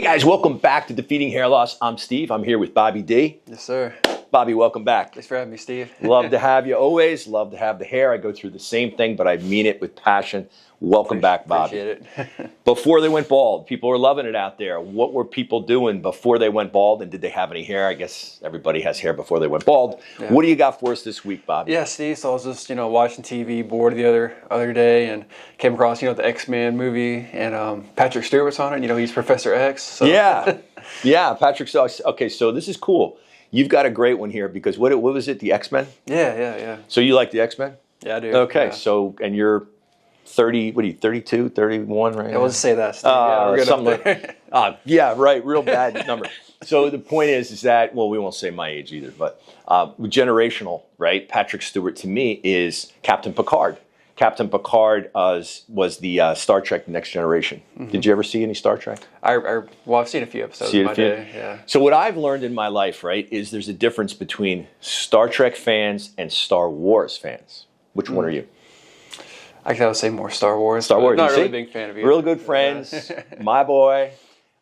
guys, welcome back to Defeating Hair Loss. I'm Steve. I'm here with Bobby D. Yes, sir. Bobby, welcome back. Thanks for having me, Steve. Love to have you always. Love to have the hair. I go through the same thing, but I mean it with passion. Welcome back, Bobby. Appreciate it. Before they went bald, people are loving it out there. What were people doing before they went bald, and did they have any hair? I guess everybody has hair before they went bald. Yeah. What do you got for us this week, Bobby? Yeah, Steve. So I was just watching TV, bored the other day, and came across the XMen movie, and Patrick Stewart was on it. He's Professor X. So. Yeah, yeah. Patrick Stewart. Okay, so this is cool. You've got a great one here because what was it? The X-Men? Yeah. So you like the X-Men? Yeah, I do. Okay, yeah. So and you're 30, what are you, 32, 31 right now? Yeah, we'll just say that. Yeah, we're good something yeah, right, real bad number. So the point is that, well, we won't say my age either, but generational, right? Patrick Stewart to me is Captain Picard. Captain Picard was the Star Trek Next Generation. Mm-hmm. Did you ever see any Star Trek? I've seen a few episodes in my day. Yeah. So what I've learned in my life, right, is there's a difference between Star Trek fans and Star Wars fans. Which one are you? I would say more Star Wars. Star Wars. Not really a big fan of you. Real good friends, my boy,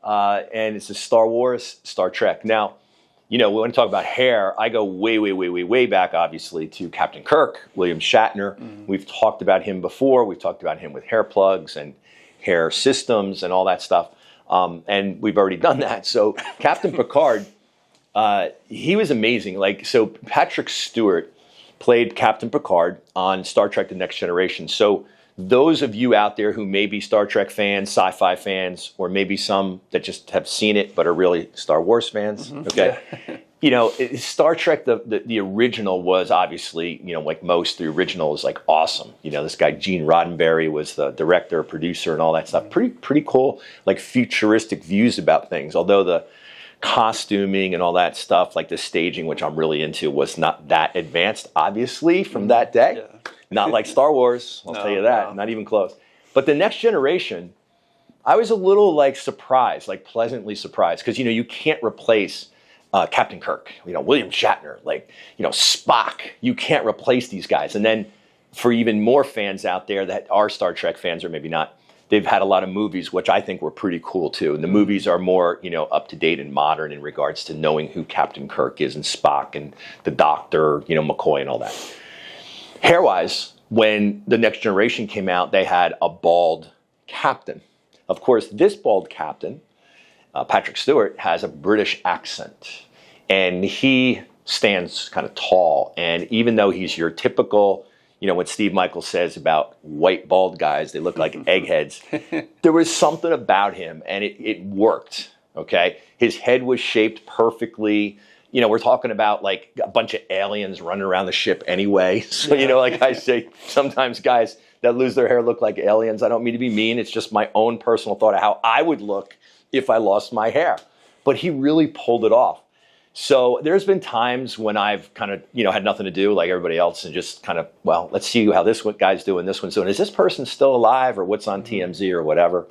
and it's a Star Wars, Star Trek. Now, we want to talk about hair. I go way back, obviously, to Captain Kirk, William Shatner. Mm-hmm. We've talked about him before. We've talked about him with hair plugs and hair systems and all that stuff. And we've already done that. So Captain Picard, he was amazing. So Patrick Stewart played Captain Picard on Star Trek The Next Generation. So those of you out there who may be Star Trek fans, sci-fi fans, or maybe some that just have seen it but are really Star Wars fans, mm-hmm. Okay? Yeah. Star Trek, the original was obviously, like most, the original is like awesome. This guy Gene Roddenberry was the director, producer, and all that stuff. Pretty cool, like futuristic views about things. Although the costuming and all that stuff, like the staging, which I'm really into, was not that advanced, obviously, from that day. Yeah. Not like Star Wars, I'll tell you that, not even close. But the Next Generation, I was a little surprised, pleasantly surprised, because you can't replace Captain Kirk, William Shatner, Spock. You can't replace these guys. And then for even more fans out there that are Star Trek fans, or maybe not, they've had a lot of movies, which I think were pretty cool too. And the movies are more, up to date and modern in regards to knowing who Captain Kirk is and Spock and the Doctor, McCoy and all that. Hair-wise, when The Next Generation came out, they had a bald captain. Of course, this bald captain, Patrick Stewart, has a British accent. And he stands kind of tall. And even though he's your typical, what Steve Michaels says about white bald guys, they look like eggheads. There was something about him, and it worked, okay? His head was shaped perfectly. We're talking about a bunch of aliens running around the ship anyway. So, like I say, sometimes guys that lose their hair look like aliens. I don't mean to be mean. It's just my own personal thought of how I would look if I lost my hair. But he really pulled it off. So there's been times when I've kind of, had nothing to do like everybody else and just kind of, well, let's see how this guy's doing, this one's doing. Is this person still alive or what's on TMZ or whatever?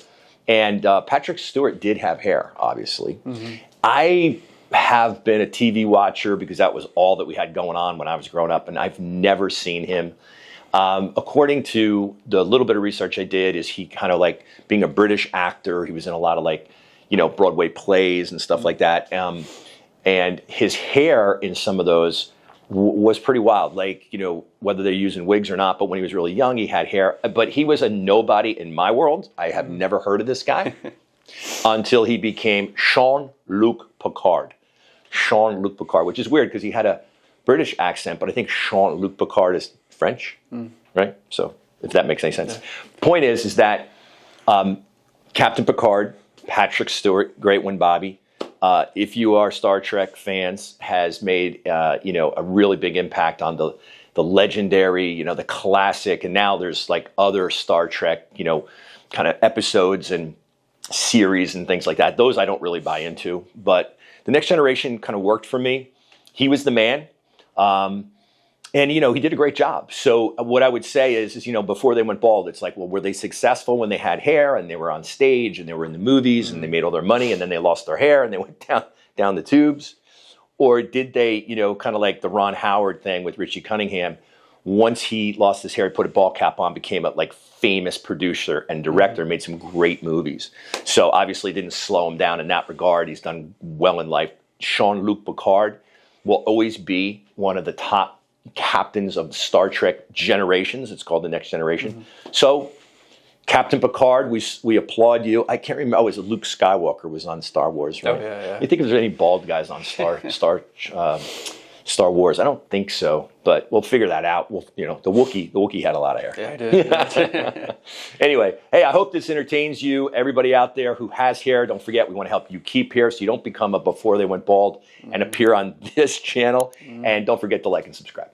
And Patrick Stewart did have hair, obviously. Mm-hmm. I have been a TV watcher because that was all that we had going on when I was growing up, and I've never seen him. According to the little bit of research I did, is he kind of being a British actor. He was in a lot of Broadway plays and stuff like that. And his hair in some of those was pretty wild, whether they're using wigs or not. But when he was really young, he had hair. But he was a nobody in my world. I have never heard of this guy until he became Jean-Luc Picard. Jean-Luc Picard, which is weird because he had a British accent, but I think Jean-Luc Picard is French, right? So if that makes any sense. Yeah. Point is that Captain Picard, Patrick Stewart, great one, Bobby. If you are Star Trek fans, has made a really big impact on the legendary, the classic, and now there's other Star Trek, kind of episodes and series and things like that. Those I don't really buy into, but The Next Generation kind of worked for me. He was the man. And, he did a great job. So what I would say is before they went bald, it's well, were they successful when they had hair and they were on stage and they were in the movies and they made all their money and then they lost their hair and they went down the tubes? Or did they, kind of like the Ron Howard thing with Richie Cunningham, Once he lost his hair, he put a ball cap on, became a like famous producer and director, made some great movies. So obviously it didn't slow him down in that regard. He's done well in life. Jean-Luc Picard will always be one of the top captains of Star Trek generations. It's called the Next Generation. So Captain Picard, we applaud you. I can't remember. Oh, it was Luke Skywalker was on Star Wars, right? Oh, yeah. You think if there's any bald guys on Star Wars? I don't think so, but we'll figure that out. The Wookiee had a lot of hair. Yeah, I did. Anyway, hey, I hope this entertains you. Everybody out there who has hair, don't forget, we want to help you keep hair so you don't become a before they went bald and appear on this channel. And don't forget to like and subscribe.